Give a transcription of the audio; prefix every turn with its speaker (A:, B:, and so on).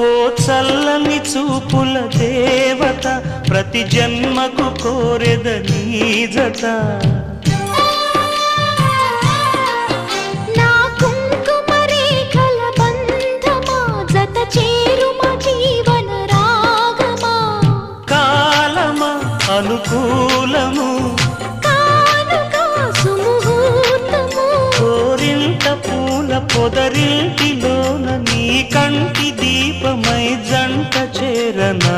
A: ఓ చల్లని చూపుల దేవత ప్రతి జన్మకు కోరెద నీ జత
B: నా కుంకుమ రేఖల బంధమా జత చేరుమ జీవన రాగమా
A: కాలమా అనుకూలము
B: కానుక సుముహూర్తము
A: కోరింట పూల పొదరింటిలోన నీ కంటి దీపమై జంట చేరనా